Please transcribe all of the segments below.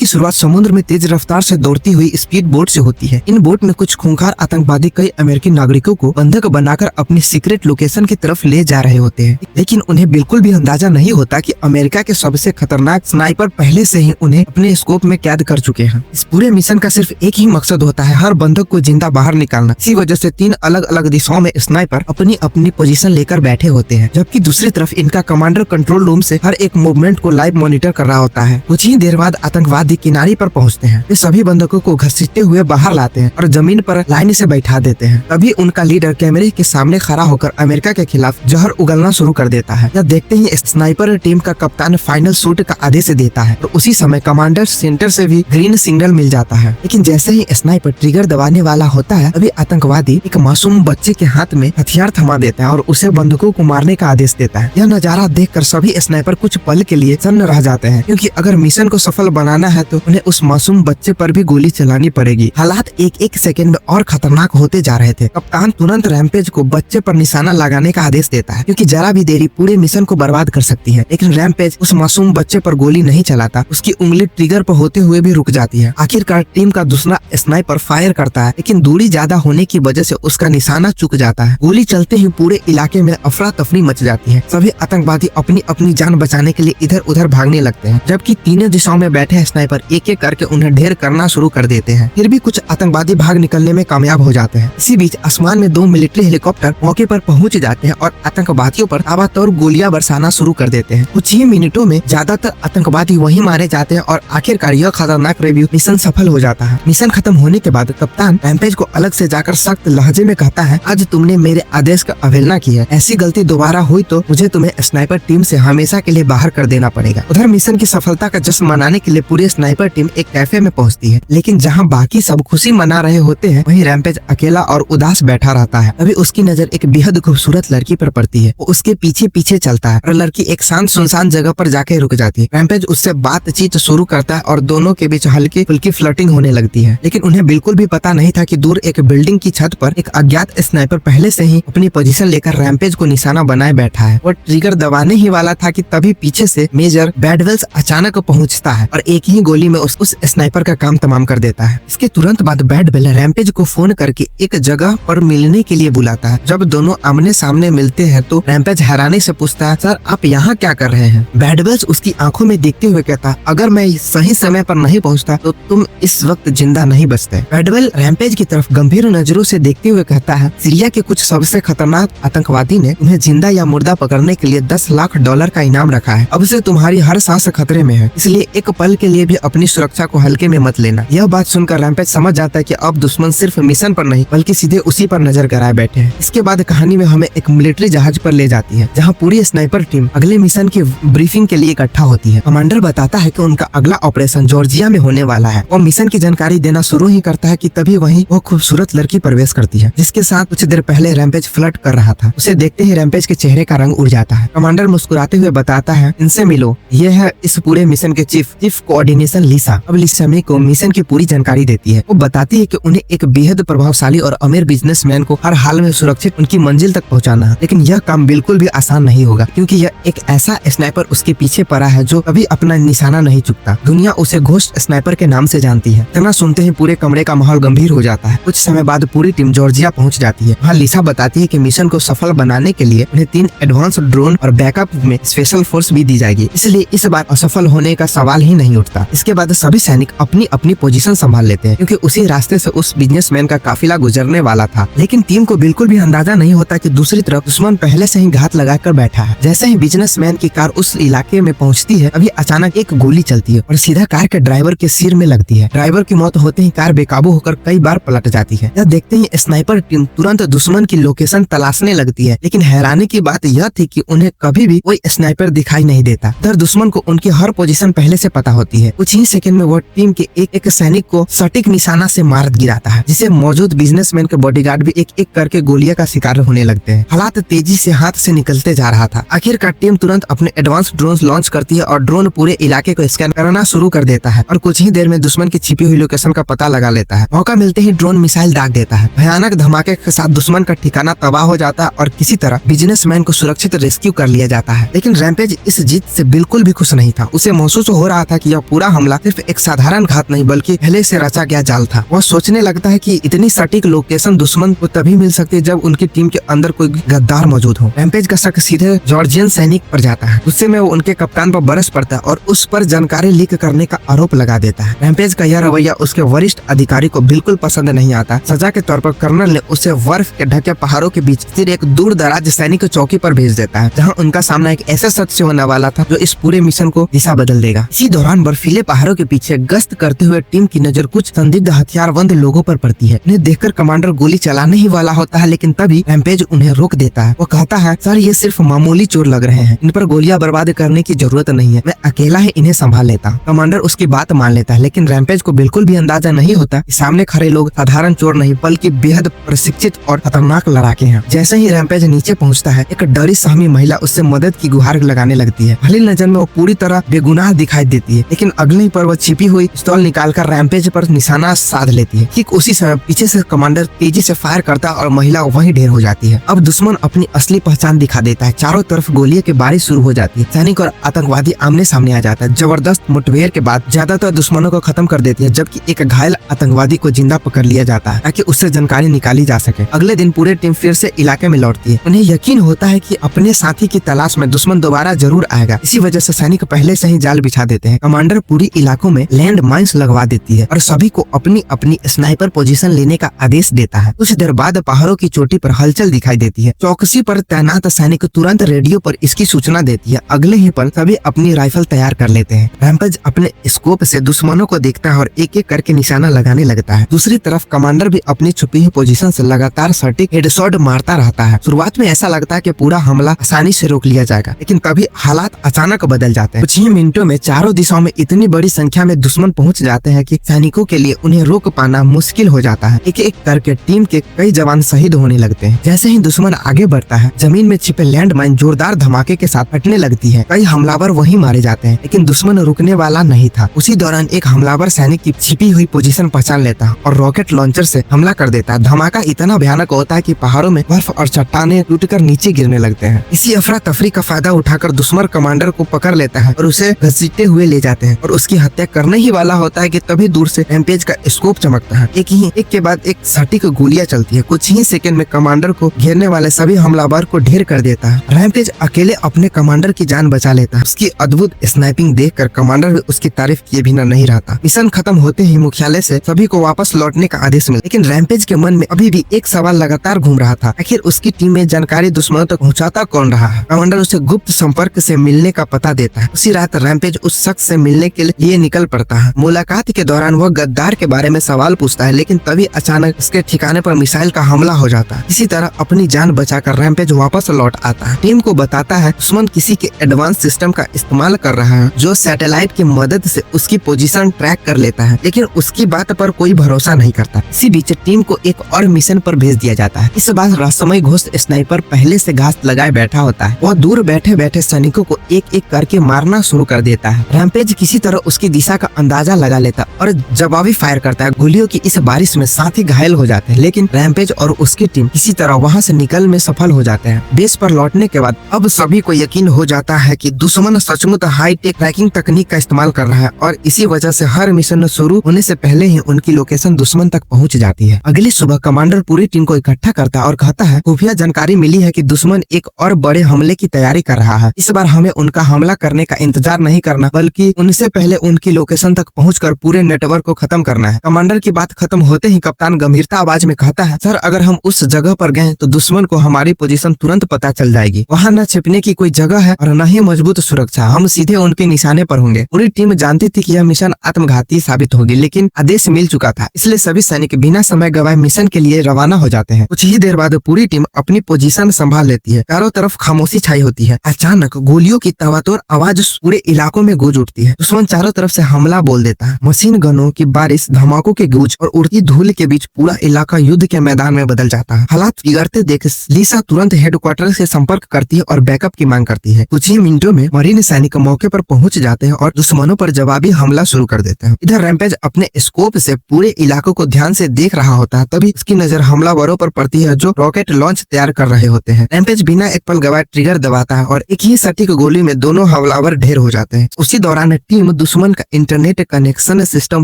की शुरुआत समुद्र में तेज रफ्तार से दौड़ती हुई स्पीड बोट से होती है। इन बोट में कुछ खूंखार आतंकवादी कई अमेरिकी नागरिकों को बंधक बनाकर अपनी सीक्रेट लोकेशन की तरफ ले जा रहे होते हैं, लेकिन उन्हें बिल्कुल भी अंदाजा नहीं होता कि अमेरिका के सबसे खतरनाक स्नाइपर पहले से ही उन्हें अपने स्कोप में कैद कर चुके हैं। इस पूरे मिशन का सिर्फ एक ही मकसद होता है, हर बंधक को जिंदा बाहर निकालना। इसी वजह से 3 अलग अलग दिशाओं में स्नाइपर अपनी अपनी पोजीशन लेकर बैठे होते हैं, जबकि दूसरी तरफ इनका कमांडर कंट्रोल रूम से हर एक मूवमेंट को लाइव मॉनिटर कर रहा होता है। कुछ ही देर बाद आतंकवादी किनारे पर पहुंचते हैं। वे सभी बंधकों को घसीटते हुए बाहर लाते हैं और जमीन पर लाइन से बैठा देते हैं। तभी उनका लीडर कैमरे के सामने खड़ा होकर अमेरिका के खिलाफ जहर उगलना शुरू कर देता है। यह देखते ही स्नाइपर टीम का कप्तान फाइनल शूट का आदेश देता है और उसी समय कमांडर सेंटर से भी ग्रीन सिग्नल मिल जाता है। लेकिन जैसे ही स्नाइपर ट्रिगर दबाने वाला होता है, तभी आतंकवादी एक मासूम बच्चे के हाथ में हथियार थमा देता है और उसे बंधकों को मारने का आदेश देता है। यह नजारा देखकर सभी स्नाइपर कुछ पल के लिए सन्न रह जाते हैं, क्योंकि अगर मिशन को सफल बनाना है तो उन्हें उस मासूम बच्चे पर भी गोली चलानी पड़ेगी। हालात एक एक सेकंड में और खतरनाक होते जा रहे थे। कप्तान तुरंत रैम्पेज को बच्चे पर निशाना लगाने का आदेश देता है, क्योंकि जरा भी देरी पूरे मिशन को बर्बाद कर सकती है। लेकिन रैम्पेज उस मासूम बच्चे पर गोली नहीं चलाता, उसकी उंगली ट्रिगर पर होते हुए भी रुक जाती है। आखिरकार टीम का दूसरा स्नाइपर फायर करता है, लेकिन दूरी ज्यादा होने की वजह से उसका निशाना चूक जाता है। गोली चलते ही पूरे इलाके में अफरा तफरी मच जाती है। सभी आतंकवादी अपनी अपनी जान बचाने के लिए इधर उधर भागने लगते हैं, जबकि तीनों दिशाओं में बैठे स्नाइपर एक एक करके उन्हें ढेर करना शुरू कर देते हैं। फिर भी कुछ आतंकवादी भाग निकलने में कामयाब हो जाते हैं। इसी बीच आसमान में 2 मिलिट्री हेलीकॉप्टर मौके पर पहुंच जाते हैं और आतंकवादियों पर ताबड़तोड़ गोलियां बरसाना शुरू कर देते हैं। कुछ ही मिनटों में ज्यादातर आतंकवादी वहीं मारे जाते हैं और आखिरकार यह खतरनाक रिव्यू मिशन सफल हो जाता है। मिशन खत्म होने के बाद कप्तान रैम्पेज को अलग से जाकर सख्त लहजे में कहता है, आज तुमने मेरे आदेश का अवहेलना की है। ऐसी गलती दोबारा हुई तो मुझे तुम्हें स्नाइपर टीम से हमेशा के लिए बाहर कर देना पड़ेगा। उधर मिशन की सफलता का जश्न मनाने के लिए पूरी स्नाइपर टीम एक कैफे में पहुंचती है, लेकिन जहां बाकी सब खुशी मना रहे होते हैं, वहीं रैम्पेज अकेला और उदास बैठा रहता है। अभी उसकी नजर एक बेहद खूबसूरत लड़की पर पड़ती है। वो उसके पीछे पीछे चलता है और लड़की एक शांत सुनसान जगह पर जाके रुक जाती है। रैम्पेज उससे बातचीत शुरू करता है और दोनों के बीच हल्की फुल्की फ्लर्टिंग होने लगती है, लेकिन उन्हें बिल्कुल भी पता नहीं था कि दूर एक बिल्डिंग की छत पर एक अज्ञात स्नाइपर पहले से ही अपनी पोजीशन लेकर रैम्पेज को निशाना बनाए बैठा है। वो ट्रिगर दबाने ही वाला था कि तभी पीछे से मेजर बैडवेल्स अचानक पहुंचता है और एक ही गोली में उस स्नाइपर का काम तमाम कर देता है। इसके तुरंत बाद बैडवेल रैम्पेज को फोन करके एक जगह पर मिलने के लिए बुलाता है। जब दोनों आमने सामने मिलते हैं तो रैम्पेज हैरानी से पूछता है, सर आप यहाँ क्या कर रहे हैं? बैडवेल्स उसकी आंखों में देखते हुए कहता, अगर मैं सही समय पर नहीं पहुँचता तो तुम इस वक्त जिंदा नहीं बचते। बैडवेल रैम्पेज की तरफ गंभीर नजरों से देखते हुए कहता है, सीरिया के कुछ सबसे खतरनाक आतंकवादी ने उन्हें जिंदा या मुर्दा पकड़ने के लिए $10 लाख का इनाम रखा है। अब से तुम्हारी हर सांस खतरे में है, इसलिए एक पल के लिए भी अपनी सुरक्षा को हल्के में मत लेना। यह बात सुनकर रैम्पेज समझ जाता है कि अब दुश्मन सिर्फ मिशन पर नहीं बल्कि सीधे उसी पर नजर गड़ाए बैठे हैं। इसके बाद कहानी में हमें एक मिलिट्री जहाज पर ले जाती है, जहाँ पूरी स्नाइपर टीम अगले मिशन की ब्रीफिंग के लिए इकट्ठा होती है। कमांडर बताता है कि उनका अगला ऑपरेशन जॉर्जिया में होने वाला है। वो मिशन की जानकारी देना शुरू ही करता है कि तभी वहीं वो खूबसूरत लड़की प्रवेश करती है, जिसके साथ कुछ देर पहले रैम्पेज फ्लर्ट कर रहा था। उसे देखते ही रैम्पेज के चेहरे का रंग उड़ जाता है। कमांडर मुस्कुराते हुए बताता है, इनसे मिलो, ये है इस पूरे मिशन के चीफ कोऑर्डिनेशन लिसा। अब लिसा को मिशन की पूरी जानकारी देती है। वो बताती है कि उन्हें एक बेहद प्रभावशाली और अमीर बिजनेसमैन को हर हाल में सुरक्षित उनकी मंजिल तक पहुंचाना है, लेकिन यह काम बिल्कुल भी आसान नहीं होगा, क्योंकि यह एक ऐसा स्नाइपर उसके पीछे पड़ा है जो कभी अपना निशाना नहीं चुकता। दुनिया उसे घोस्ट स्नाइपर के नाम से जानती है। इतना सुनते ही पूरे कमरे का माहौल गंभीर हो जाता है। कुछ समय बाद पूरी टीम जॉर्जिया पहुंच जाती है। वहाँ लिसा बताती है कि मिशन को सफल बनाने के लिए उन्हें 3 एडवांस ड्रोन और बैकअप में स्पेशल फोर्स भी दी जाएगी, इसलिए इस बार असफल होने का सवाल ही नहीं उठता। इसके बाद सभी सैनिक अपनी अपनी पोजीशन संभाल लेते हैं, क्योंकि उसी रास्ते से उस बिजनेसमैन का काफिला गुजरने वाला था। लेकिन टीम को बिल्कुल भी अंदाजा नहीं होता कि दूसरी तरफ दुश्मन पहले से ही घात लगाकर बैठा है। जैसे ही बिजनेसमैन की कार उस इलाके में पहुंचती है, अभी अचानक एक गोली चलती है और सीधा कार के ड्राइवर के सिर में लगती है। ड्राइवर की मौत होते ही कार बेकाबू होकर कई बार पलट जाती है। यह देखते ही स्नाइपर टीम तुरंत दुश्मन की लोकेशन तलाशने लगती है, लेकिन हैरानी की बात यह थी कि उन्हें कभी भी कोई स्नाइपर दिखाई नहीं देता। इधर दुश्मन को उनकी हर पोजीशन पहले से पता होती है। कुछ ही सेकंड में वो टीम के एक सैनिक को सटीक निशाना से मार गिराता है, जिसे मौजूद बिजनेसमैन के बॉडीगार्ड भी एक एक करके गोलियां का शिकार होने लगते हैं। हालात तेजी से हाथ से निकलते जा रहा था। आखिरकार टीम तुरंत अपने एडवांस ड्रोन लॉन्च करती है और ड्रोन पूरे इलाके को स्कैन करना शुरू कर देता है और कुछ ही देर में दुश्मन की छिपी हुई लोकेशन का पता लगा लेता है। मौका मिलते ही ड्रोन मिसाइल दाग देता है। भयानक धमाके के साथ दुश्मन का ठिकाना तबाह हो जाता है और किसी तरह बिजनेसमैन को सुरक्षित रेस्क्यू कर लिया जाता है। लेकिन रैम्पेज इस जीत से बिल्कुल भी खुश नहीं था। उसे महसूस हो रहा था कि यह पूरा हमला सिर्फ एक साधारण घात नहीं बल्कि पहले से रचा गया जाल था। वह सोचने लगता है कि इतनी सटीक लोकेशन दुश्मन को तभी मिल सकती है जब उनकी टीम के अंदर कोई गद्दार मौजूद हो। रैम्पेज का शक सीधे जॉर्जियन सैनिक पर जाता है। गुस्से में वो उनके कप्तान पर बरस पड़ता है और उस पर जानकारी लीक करने का आरोप लगा देता है। रैम्पेज का यह रवैया उसके वरिष्ठ अधिकारी को बिल्कुल पसंद नहीं आता। सजा के तौर पर कर्नल ने उसे बर्फ के ढके पहाड़ों के बीच स्थित एक दूर दराज सैनिक चौकी पर भेज देता है, जहाँ उनका सामना एक ऐसे शख्स से होने वाला था जो इस पूरे मिशन को दिशा बदल देगा। इसी दौरान बर्फीले पहाड़ों के पीछे गश्त करते हुए टीम की नजर कुछ संदिग्ध हथियारबंद लोगों पर पड़ती है। उन्हें देखकर कमांडर गोली चलाने ही वाला होता है, लेकिन तभी रैम्पेज उन्हें रोक देता है। वो कहता है, सर ये सिर्फ मामूली चोर लग रहे हैं, इन पर गोलियां बर्बाद करने की जरूरत नहीं है, मैं अकेला ही इन्हें संभाल लेता हूँ। कमांडर उसकी बात मान लेता है, लेकिन रैम्पेज को बिल्कुल भी अंदाजा नहीं होता कि सामने खड़े लोग साधारण चोर नहीं बल्कि बेहद प्रशिक्षित और खतरनाक लड़ाके हैं। जैसे ही रैम्पेज नीचे पहुंचता है, एक डरी सहमी महिला उससे मदद की गुहार लगाने लगती है। पहली नजर में वो पूरी तरह बेगुनाह दिखाई देती है, लेकिन अगली पर वो छिपी हुई पिस्तौल निकालकर रैम्पेज पर निशाना साध लेती है। ठीक उसी समय पीछे से कमांडर तेजी से फायर करता है और महिला वहीं ढेर हो जाती है। अब दुश्मन अपनी असली पहचान दिखा देता है। चारों तरफ गोलियों की बारिश शुरू हो जाती है। सैनिक और आतंकवादी आमने सामने आ जाता है। जबरदस्त मुठभेड़ के बाद ज्यादातर दुश्मनों को खत्म कर देती है, जबकि एक घायल आतंकवादी को जिंदा पकड़ लिया जाता है ताकि उससे जानकारी निकाली जा सके। अगले दिन पूरे टीम फिर से इलाके में लौटती है। उन्हें यकीन होता है कि अपने साथी की तलाश में दुश्मन दोबारा जरूर आएगा। इसी वजह से सैनिक पहले से ही जाल बिछा देते हैं। कमांडर पूरी इलाकों में लैंड माइन्स लगवा देती है और सभी को अपनी अपनी स्नाइपर पोजीशन लेने का आदेश देता है। कुछ देर बाद पहाड़ों की चोटी पर हलचल दिखाई देती है। चौकसी पर तैनात सैनिक तुरंत रेडियो पर इसकी सूचना देती है। अगले ही पल सभी अपनी राइफल तैयार कर लेते हैं। रैम्पेज अपने स्कोप से दुश्मनों को देखता है और एक एक करके निशाना लगाने लगता है। दूसरी तरफ कमांडर भी अपनी छुपी हुई पोजीशन से लगातार सटीक हेडशॉट मारता रहता है। शुरुआत में ऐसा लगता है कि पूरा हमला आसानी से रोक लिया जाएगा, लेकिन तभी हालात अचानक बदल जाते हैं। कुछ ही मिनटों में चारों दिशाओं में इतनी बड़ी संख्या में दुश्मन पहुंच जाते हैं कि सैनिकों के लिए उन्हें रोक पाना मुश्किल हो जाता है। एक एक करके टीम के कई जवान शहीद होने लगते हैं। जैसे ही दुश्मन आगे बढ़ता है, जमीन में छिपे लैंड माइन जोरदार धमाके के साथ फटने लगती है। कई हमलावर वहीं मारे जाते हैं, लेकिन दुश्मन रुकने वाला नहीं था। उसी दौरान एक हमलावर सैनिक की छिपी हुई पोजीशन पहचान लेता है और रॉकेट लॉन्चर से हमला कर देता है। धमाका इतना भयानक होता है कि पहाड़ों में बर्फ और चट्टानें टूटकर नीचे गिरने लगते हैं। इसी अफरा तफरी का फायदा उठाकर दुश्मन कमांडर को पकड़ लेता है और उसे घसीटते हुए ले जाते हैं और उसकी हत्या करने ही वाला होता है कि तभी दूर से रैम्पेज का स्कोप चमकता है। एक के बाद एक सटीक गोलियां चलती है। कुछ ही सेकंड में कमांडर को घेरने वाले सभी हमलावर को ढेर कर देता है। रैम्पेज अकेले अपने कमांडर की जान बचा लेता है। उसकी अद्भुत स्नाइपिंग देखकर कमांडर भी उसकी तारीफ किए बिना नहीं रहता। मिशन खत्म होते ही मुख्यालय से सभी को वापस लौटने का आदेश मिला, लेकिन रैम्पेज के मन में अभी भी एक सवाल लगातार घूम रहा था। आखिर उसकी टीम में जानकारी दुश्मनों तक पहुंचाता कौन रहा है? कमांडर उसे गुप्त संपर्क से मिलने का पता देता है। उसी रात रैम्पेज उस शख्स से मिलने के लिए निकल पड़ता है। मुलाकात के दौरान वह गद्दार के बारे में सवाल पूछता है, लेकिन तभी अचानक उसके ठिकाने पर मिसाइल का हमला हो जाता है। इसी तरह अपनी जान बचाकर रैम्पेज वापस लौट आता है। टीम को बताता है दुश्मन किसी के एडवांस सिस्टम का इस्तेमाल कर रहा है, जो सैटेलाइट की मदद से उसकी पोजीशन ट्रैक कर लेता है, लेकिन उसकी बात पर कोई भरोसा नहीं करता। इसी बीच टीम को एक और मिशन पर भेज दिया जाता है। इस बार रहस्यमय घोस्ट स्नाइपर पहले से घास लगाए बैठा होता है। वह दूर बैठे बैठे सैनिकों को एक एक करके मारना शुरू कर देता है। रैम्पेज किसी तरह उसकी दिशा का अंदाजा लगा लेता और जवाबी फायर करता है। गोलियों की इस बारिश में साथी घायल हो जाते हैं, लेकिन रैम्पेज और उसकी टीम किसी तरह वहां से निकल में सफल हो जाते हैं। बेस पर लौटने के बाद अब सभी को यकीन हो जाता है कि दुश्मन सचमुच हाई टेक ट्रैकिंग तकनीक का इस्तेमाल कर रहा है और इसी वजह से हर मिशन शुरू होने से पहले ही उनकी लोकेशन दुश्मन तक पहुंच जाती है। अगली सुबह कमांडर पूरी टीम को इकट्ठा करता है और कहता है खुफिया जानकारी मिली है कि दुश्मन एक और बड़े हमले की तैयारी कर रहा है। इस बार हमें उनका हमला करने का इंतजार नहीं करना, बल्कि उनसे पहले उनकी लोकेशन तक पहुंचकर पूरे नेटवर्क को खत्म करना है। कमांडर की बात खत्म होते ही कप्तान गंभीरता आवाज में कहता है, सर अगर हम उस जगह पर गए तो दुश्मन को हमारी पोजीशन तुरंत पता चल जाएगी। वहाँ न छिपने की कोई जगह है और न ही मजबूत सुरक्षा। हम सीधे उनके निशाने पर होंगे। पूरी टीम जानती थी कि यह मिशन आत्मघाती साबित होगी, लेकिन आदेश मिल चुका था, इसलिए सभी सैनिक बिना समय गवाए मिशन के लिए रवाना हो जाते हैं। कुछ ही देर बाद पूरी टीम अपनी पोजीशन संभाल लेती है। चारों तरफ खामोशी छाई होती है। अचानक गोलियों की तवातोर आवाज पूरे इलाकों में गूंज उठती है। दुश्मन चारों तरफ से हमला बोल देता है। मशीन गनों की बारिश, धमाकों के गूंज और उड़ती धूल के बीच पूरा इलाका युद्ध के मैदान में बदल जाता है। हालात बिगड़ते देख लीसा तुरंत हेडक्वार्टर से संपर्क करती है और बैकअप की मांग करती है। कुछ ही मिनटों में मरीन सैनिक मौके पर पहुंच जाते हैं और दुश्मनों पर जवाबी हमला शुरू कर देते हैं। इधर रैम्पेज अपने स्कोप से पूरे इलाकों को ध्यान से देख रहा होता है। तभी उसकी नजर हमलावरों पर पड़ती है जो रॉकेट लॉन्च तैयार कर रहे होते हैं। रैम्पेज बिना एक पल गवाए ट्रिगर दबाता है और एक ही सटीक गोली में दोनों हमलावर ढेर हो जाते हैं। उसी दौरान टीम दुश्मन का इंटरनेट कनेक्शन सिस्टम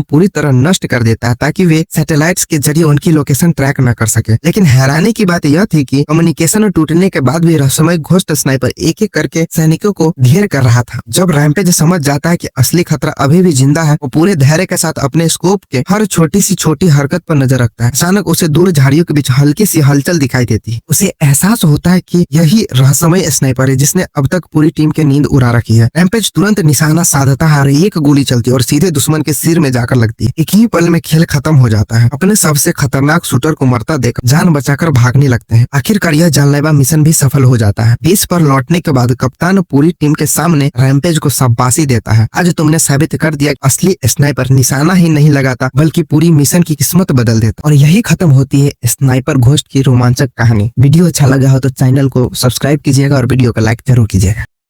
पूरी तरह नष्ट कर देता है ताकि वे सैटेलाइट्स के जरिए उनकी लोकेशन ट्रैक न कर सके। लेकिन हैरानी की बात यह थी कि कम्युनिकेशन टूटने के बाद भी रहस्यमय घोस्ट स्नाइपर एक एक करके सैनिकों को ढेर कर रहा था। जब रैम्पेज समझ जाता है कि असली खतरा अभी भी जिंदा है, वो पूरे धैर्य के साथ अपने स्कोप के हर छोटी हरकत पर नजर रखता है। अचानक उसे दूर झाड़ियों के बीच हल्की सी हलचल दिखाई देती है। उसे एहसास होता है कि यही रहस्यमय स्नाइपर है जिसने अब तक पूरी टीम की नींद उड़ा रखी है। रैम्पेज तुरंत निशाना साधता है और एक गोली चलती है और सीधे दुश्मन के सिर में जाकर लगती है। एक ही पल में खेल खत्म हो जाता है। अपने सबसे खतरनाक शूटर को मरता देख जान बचाकर भागने लगते हैं। आखिरकार यह जानलेवा मिशन भी सफल हो जाता है। बेस पर लौटने के बाद कप्तान पूरी टीम के सामने रैम्पेज को शाबाशी देता है। आज तुमने साबित कर दिया असली स्नाइपर निशाना ही नहीं लगाता बल्कि पूरी मिशन की किस्मत बदल देता। और यही खत्म होती है स्नाइपर घोस्ट की रोमांचक कहानी। वीडियो अच्छा लगा हो तो चैनल को सब्सक्राइब कीजिएगा और वीडियो को लाइक जरूर कीजिएगा।